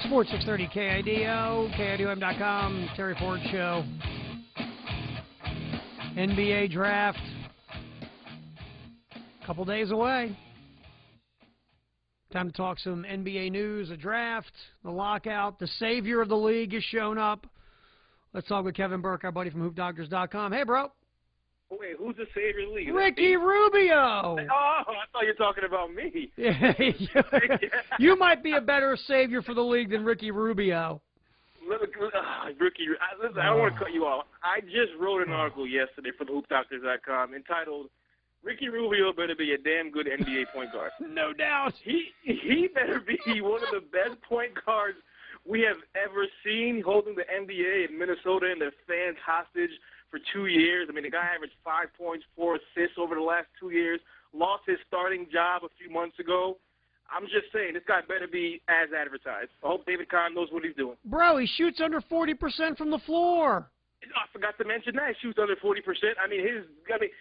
Sports 630 KIDO, KIDOM.com, Terry Ford Show. NBA draft, a couple days away. Time to talk some NBA news, the draft, the lockout, the savior of the league has shown up. Let's talk with Kevin Burke, our buddy from HoopDoctors.com. Hey, bro. Wait, who's the savior of the league? Ricky Rubio. Oh, I thought you were talking about me. You might be a better savior for the league than Ricky Rubio. Ricky, listen, I don't want to cut you off. I just wrote an article yesterday for the HoopDoctors.com entitled, Ricky Rubio better be a damn good NBA point guard. No doubt. He better be one of the best point guards we have ever seen, holding the NBA in Minnesota and their fans hostage for 2 years. I mean, the guy averaged 5 points, 4 assists over the last 2 years, lost his starting job a few months ago. I'm just saying, this guy better be as advertised. I hope David Kahn knows what he's doing. Bro, he shoots under 40% from the floor. I forgot to mention that. He shoots under 40%. I mean,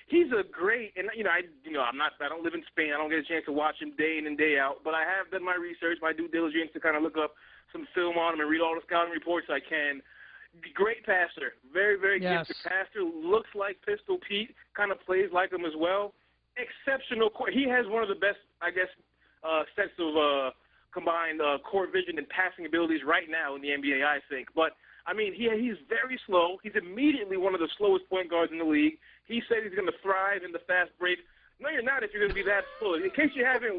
he's a great, and I don't live in Spain. I don't get a chance to watch him day in and day out, but I have done my research, my due diligence to kind of look up some film on him and read all the scouting reports I can. Great passer, very, very gifted passer. Looks like Pistol Pete, kind of plays like him as well. Exceptional. He has one of the best, I guess, sets of combined court vision and passing abilities right now in the NBA, I think. But, I mean, he's very slow. He's immediately one of the slowest point guards in the league. He said he's going to thrive in the fast break. No, you're not if you're going to be that slow. In case you haven't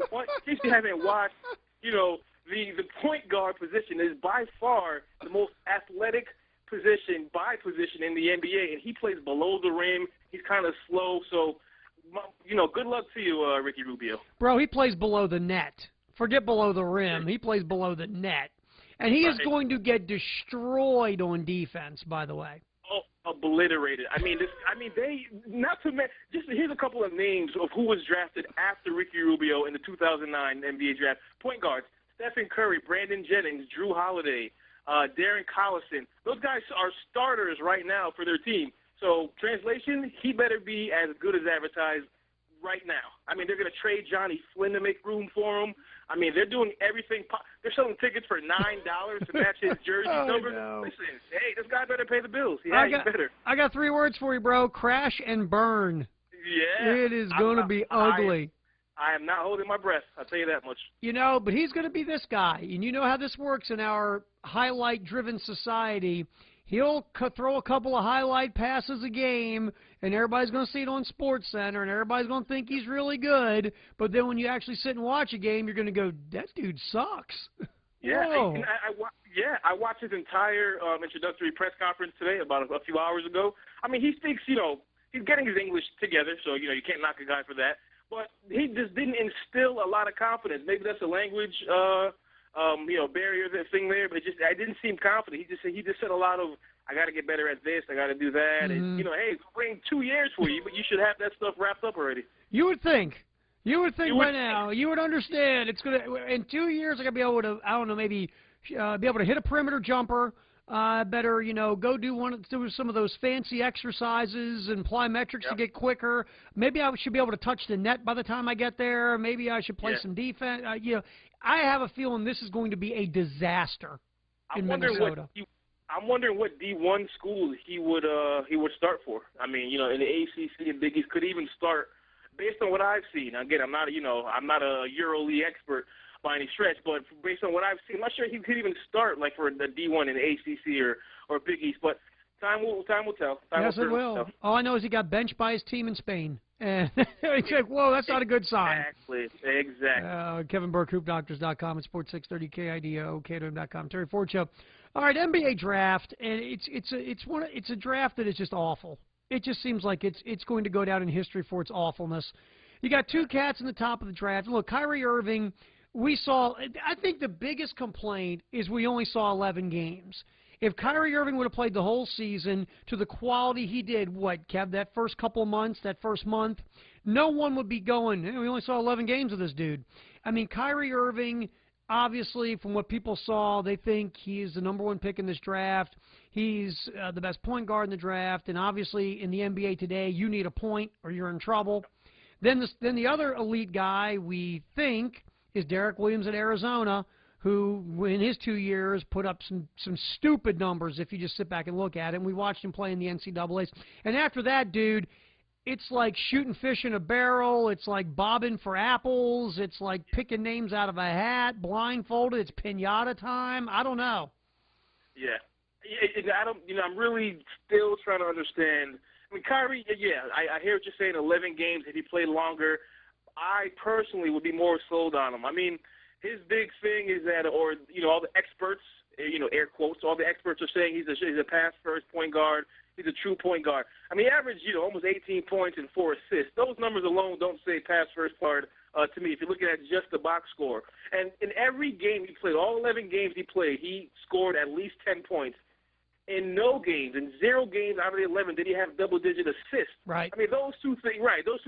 watched, you know, the point guard position is by far the most athletic position in the NBA, and he plays below the rim. He's kind of slow, so, you know, good luck to you, Ricky Rubio. Bro, he plays below the net. Forget below the rim. He plays below the net. And he is going to get destroyed on defense, by the way. Oh, obliterated. Here's a couple of names of who was drafted after Ricky Rubio in the 2009 NBA draft. Point guards, Stephen Curry, Brandon Jennings, Drew Holiday, Darren Collison. Those guys are starters right now for their team. So, translation, he better be as good as advertised right now. I mean, they're going to trade Johnny Flynn to make room for him. I mean, they're doing everything. They're selling tickets for $9 to match his jersey number. No. Listen, hey, this guy better pay the bills. He better. I got 3 words for you, bro. Crash and burn. Yeah. It is going to be ugly. I am not holding my breath. I'll tell you that much. You know, but he's going to be this guy. And you know how this works in our highlight-driven society. He'll throw a couple of highlight passes a game, and everybody's going to see it on SportsCenter, and everybody's going to think he's really good. But then when you actually sit and watch a game, you're going to go, that dude sucks. Yeah, I watched his entire introductory press conference today about a few hours ago. I mean, he speaks, you know, he's getting his English together, so, you know, you can't knock a guy for that. But he just didn't instill a lot of confidence. Maybe that's a language barrier thing there, but I didn't seem confident. He just said a lot of, I got to get better at this, I got to do that, and you know, hey, it's waiting 2 years for you, but you should have that stuff wrapped up already. You would think by now, you would understand. It's gonna in 2 years. I gotta be able to, I don't know, maybe be able to hit a perimeter jumper. Better, you know, do some of those fancy exercises and plyometrics to get quicker. Maybe I should be able to touch the net by the time I get there. Maybe I should play some defense. You know, I have a feeling this is going to be a disaster in Minnesota. I'm wondering what D1 school he would start for. I mean, you know, in the ACC and Big East could even start based on what I've seen. Again, I'm not a EuroLeague expert by any stretch, but based on what I've seen, I'm not sure he could even start like for the D1 in the ACC or Big East. But time will tell. Yes, it will. All I know is he got benched by his team in Spain, and it's like, whoa, that's not a good sign. Exactly. Kevin Burke, HoopDoctors.com, and Sports 630 KIDO, KIDO.com. Terry Ford Show. All right, NBA draft, and it's a draft that is just awful. It just seems like it's going to go down in history for its awfulness. You got 2 cats in the top of the draft. Look, Kyrie Irving. I think the biggest complaint is we only saw 11 games. If Kyrie Irving would have played the whole season to the quality he did, Kev, that first couple of months, that first month, no one would be going, hey, we only saw 11 games of this dude. I mean, Kyrie Irving, obviously, from what people saw, they think he is the #1 pick in this draft. He's the best point guard in the draft, and obviously in the NBA today, you need a point or you're in trouble. Then the other elite guy we think is Derek Williams at Arizona, who, in his 2 years, put up some stupid numbers if you just sit back and look at it. And we watched him play in the NCAAs. And after that, dude, it's like shooting fish in a barrel. It's like bobbing for apples. It's like picking names out of a hat, blindfolded. It's pinata time. I don't know. Yeah. I don't. I'm really still trying to understand. I mean, Kyrie. Yeah, I hear what you're saying. 11 games. If he played longer, I personally would be more sold on him. I mean, his big thing is that, or all the experts, air quotes, all the experts are saying he's a pass first point guard. He's a true point guard. I mean, he averaged, almost 18 points and 4 assists. Those numbers alone don't say pass first guard to me if you're looking at just the box score. And in every game he played, all 11 games he played, he scored at least 10 points. In no games, in 0 games out of the 11, did he have double-digit assists. Right. I mean, those two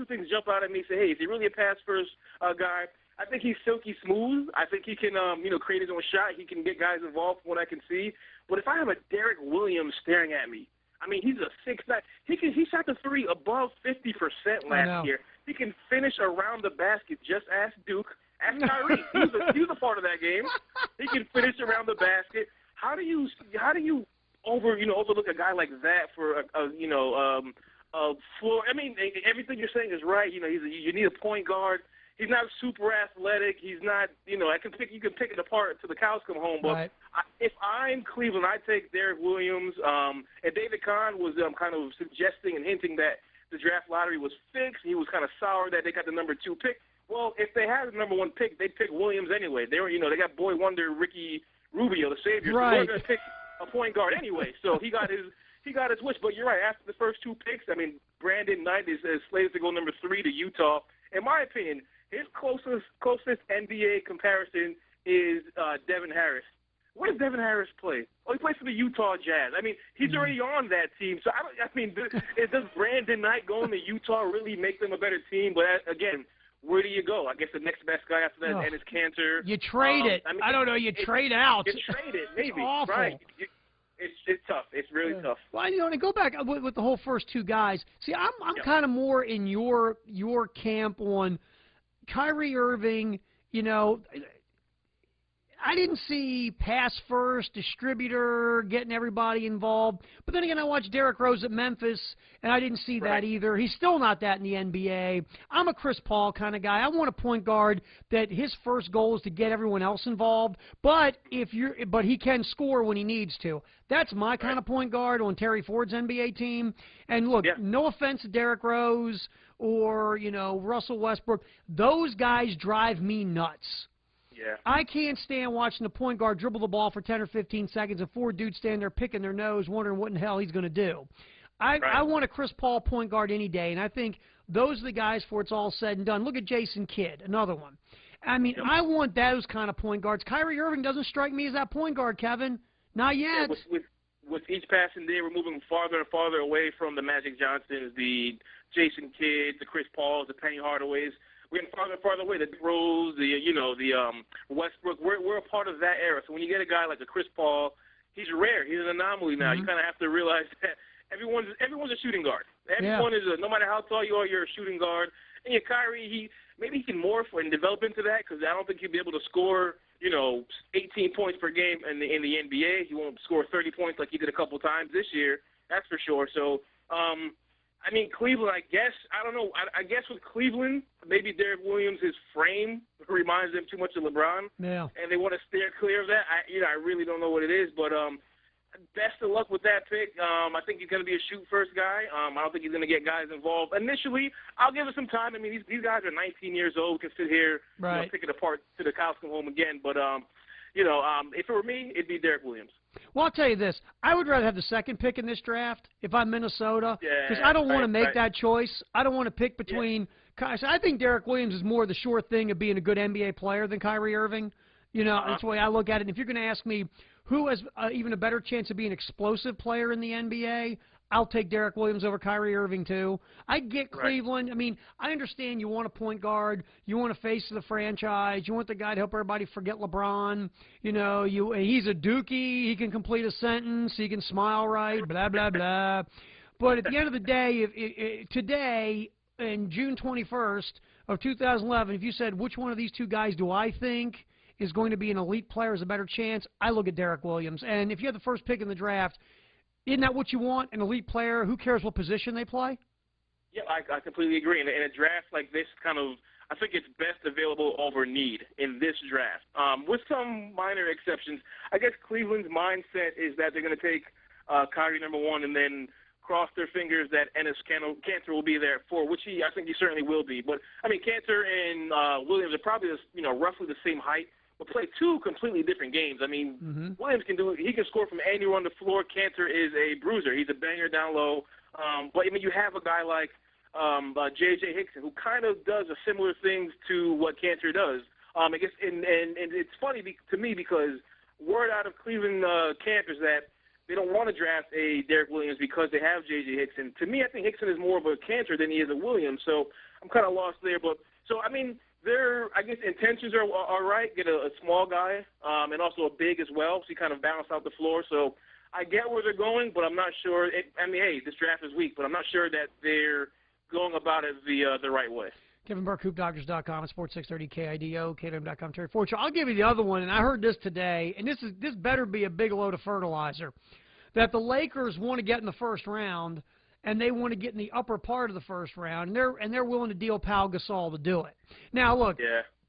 things jump out at me and say, hey, is he really a pass first guy? I think he's silky smooth. I think he can, create his own shot. He can get guys involved from what I can see. But if I have a Derek Williams staring at me, I mean, he's a 6'9". He shot the three above 50% last year. He can finish around the basket. Just ask Duke. Ask Kyrie. He was a part of that game. He can finish around the basket. How do you overlook a guy like that for a floor? I mean, everything you're saying is right. You need a point guard. He's not super athletic. He's not, you can pick it apart till the cows come home. But right. If I'm Cleveland, I take Derek Williams. And David Kahn was kind of suggesting and hinting that the draft lottery was fixed. He was kind of sour that they got the number 2 pick. Well, if they had the number 1 pick, they'd pick Williams anyway. They got boy wonder Ricky Rubio, the savior. Right. So they're going to pick a point guard anyway. So he got his wish. But you're right. After the first 2 picks, I mean, Brandon Knight is slated to go number 3 to Utah. In my opinion, his closest NBA comparison is Devin Harris. Where does Devin Harris play? Oh, he plays for the Utah Jazz. I mean, he's already on that team. So, does Brandon Knight going to Utah really make them a better team? But, again, where do you go? I guess the next best guy after that is Enes Kanter. You trade it. I don't know. You trade out. You trade it, maybe. It's awful. Right. It's tough. It's really tough. Well, to go back with the whole first 2 guys, see, I'm kind of more in your camp on Kyrie Irving. I didn't see pass first, distributor, getting everybody involved. But then again, I watched Derrick Rose at Memphis, and I didn't see that either. He's still not that in the NBA. I'm a Chris Paul kind of guy. I want a point guard that his first goal is to get everyone else involved. But he can score when he needs to. That's my kind of point guard on Terry Ford's NBA team. And look, no offense to Derrick Rose or Russell Westbrook, those guys drive me nuts. Yeah. I can't stand watching the point guard dribble the ball for 10 or 15 seconds and 4 dudes stand there picking their nose wondering what in the hell he's going to do. I want a Chris Paul point guard any day, and I think those are the guys for it's all said and done. Look at Jason Kidd, another one. I mean, I want those kind of point guards. Kyrie Irving doesn't strike me as that point guard, Kevin. Not yet. Yeah, with each passing day, we're moving farther and farther away from the Magic Johnsons, the Jason Kidds, the Chris Pauls, the Penny Hardaways. We're getting farther and farther away. The Rose, the Westbrook. We're a part of that era. So when you get a guy like a Chris Paul, he's rare. He's an anomaly now. You kind of have to realize that everyone's a shooting guard. Everyone is no matter how tall you are, you're a shooting guard. And Kyrie, maybe he can morph and develop into that because I don't think he'll be able to score 18 points per game in the NBA. He won't score 30 points like he did a couple times this year. That's for sure. So. Cleveland, I guess, I don't know. I guess with Cleveland, maybe Derek Williams, his frame reminds them too much of LeBron. Yeah. And they want to steer clear of that. I really don't know what it is, but best of luck with that pick. I think he's going to be a shoot-first guy. I don't think he's going to get guys involved. Initially, I'll give it some time. I mean, these guys are 19 years old, can sit here, pick it apart to the cows come home again. But, if it were me, it'd be Derek Williams. Well, I'll tell you this. I would rather have the 2nd pick in this draft if I'm Minnesota because I don't want to make that choice. I don't want to pick between I think Derek Williams is more the sure thing of being a good NBA player than Kyrie Irving. That's the way I look at it. And if you're going to ask me who has even a better chance of being an explosive player in the NBA, I'll take Derek Williams over Kyrie Irving, too. I get Cleveland. I mean, I understand you want a point guard. You want a face of the franchise. You want the guy to help everybody forget LeBron. He's a dookie. He can complete a sentence. He can smile right, blah, blah, blah. But at the end of the day, today, in June 21st of 2011, if you said, which one of these 2 guys do I think is going to be an elite player, has a better chance, I look at Derek Williams. And if you have the first pick in the draft, isn't that what you want, an elite player? Who cares what position they play? Yeah, I completely agree. In a draft like this, I think it's best available over need in this draft. With some minor exceptions, I guess Cleveland's mindset is that they're going to take Kyrie number 1 and then cross their fingers that Enes Kanter will be there at 4, which I think he certainly will be. But I mean, Kanter and Williams are probably roughly the same height, but play 2 completely different games. I mean, Williams can score from anywhere on the floor. Kanter is a bruiser. He's a banger down low. But I mean, you have a guy like J.J. Hickson, who kind of does a similar things to what Kanter does. I guess, and it's funny to me because word out of Cleveland camp is that they don't want to draft a Derek Williams because they have J.J. Hickson. To me, I think Hickson is more of a Kanter than he is a Williams, so I'm kind of lost there. But so I mean, their intentions are right. Get a small guy and also a big as well, so you kind of balance out the floor. So I get where they're going, but I'm not sure. Hey, this draft is weak, but I'm not sure that they're going about it the right way. Kevin Burke, HoopDoctors.com, Sports 630 KIDO, KDM.com, Terry Fortune. I'll give you the other one, and I heard this today, and this better be a big load of fertilizer, that the Lakers want to get in the first round, and they want to get in the upper part of the first round, and they're willing to deal Pau Gasol to do it. Now, look,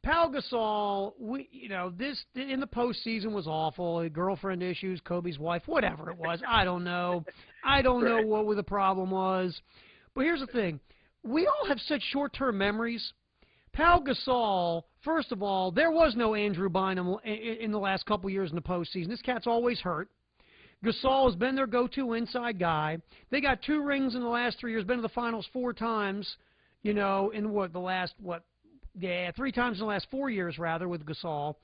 Pau Gasol, this in the postseason was awful. Girlfriend issues, Kobe's wife, whatever it was. I don't know. I don't know what the problem was. But here's the thing. We all have such short-term memories. Pau Gasol, first of all, there was no Andrew Bynum in the last couple years in the postseason. This cat's always hurt. Gasol has been their go-to inside guy. They got 2 rings in the last 3 years, been to the finals 4 times, in 3 times in the last 4 years, rather, with Gasol.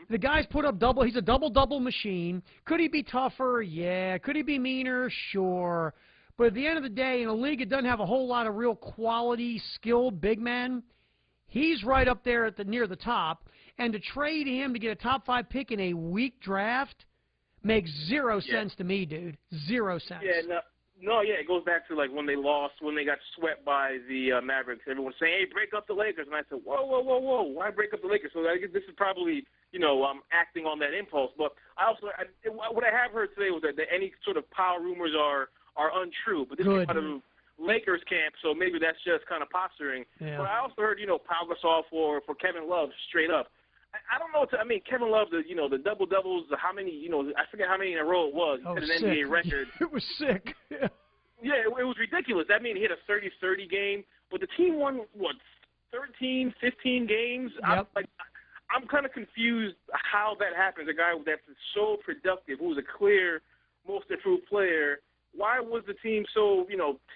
The guy's put up he's a double-double machine. Could he be tougher? Yeah. Could he be meaner? Sure. But at the end of the day, in a league that doesn't have a whole lot of real quality, skilled big men, he's right up there near the top. And to trade him to get a top 5 pick in a weak draft makes 0 sense to me, dude. 0 cents. Yeah, it goes back to like when they got swept by the Mavericks. Everyone's saying, "Hey, break up the Lakers," and I said, "Whoa! Why break up the Lakers?" So I guess this is probably acting on that impulse. But what I have heard today was that any sort of power rumors are untrue, but this is out of Lakers camp, so maybe that's just kind of posturing. Yeah. But I also heard, Pau Gasol for Kevin Love straight up. I don't know. Kevin Love, the double doubles, how many, I forget how many in a row it was. He set an NBA record. It was sick. Yeah, it was ridiculous. I mean, he hit a 30-30 game, but the team won 13, 15 games. Yep. I'm kind of confused how that happens. A guy that's so productive, who was a clear most improved player. Why was the team so,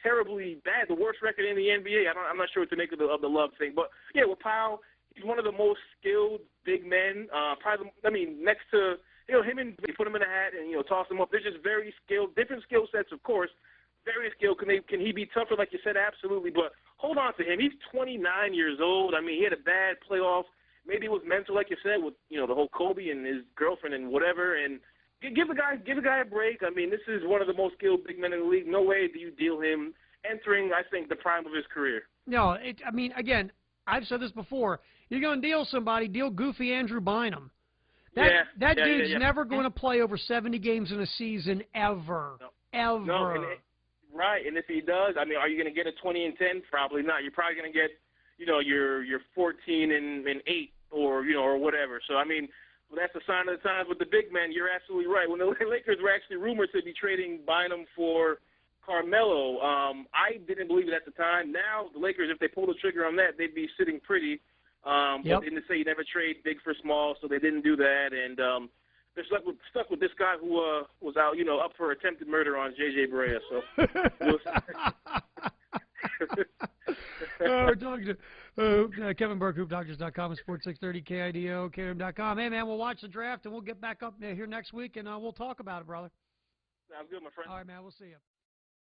terribly bad? The worst record in the NBA. I'm not sure what to make of the Love thing. But, yeah, with Pau, he's one of the most skilled big men. Next to, him and they put him in a hat and, toss him up. They're just very skilled, different skill sets, of course. Very skilled. Can he be tougher, like you said? Absolutely. But hold on to him. He's 29 years old. I mean, he had a bad playoff. Maybe it was mental, like you said, with, the whole Kobe and his girlfriend and whatever. And give the guy a break. I mean, this is one of the most skilled big men in the league. No way do you deal him entering, I think, the prime of his career. No, again, I've said this before. You're going to deal somebody, deal goofy Andrew Bynum. That dude's never going to play over 70 games in a season ever. No. Ever. No, right, and if he does, I mean, are you going to get a 20-10? Probably not. You're probably going to get, your 14-8 or whatever. So, I mean, well, that's a sign of the times with the big men. You're absolutely right. When the Lakers were actually rumored to be trading Bynum for Carmelo, I didn't believe it at the time. Now, the Lakers, if they pull the trigger on that, they'd be sitting pretty. But they didn't say you never trade big for small, so they didn't do that. And they're stuck with this guy who was out, up for attempted murder on J.J. Barea. So we're talking to Kevin Burke, HoopDoctors.com, and Sports 630 KIDO, KM.com. Hey, man, we'll watch the draft, and we'll get back up here next week, and we'll talk about it, brother. Sounds good, my friend. All right, man, we'll see you.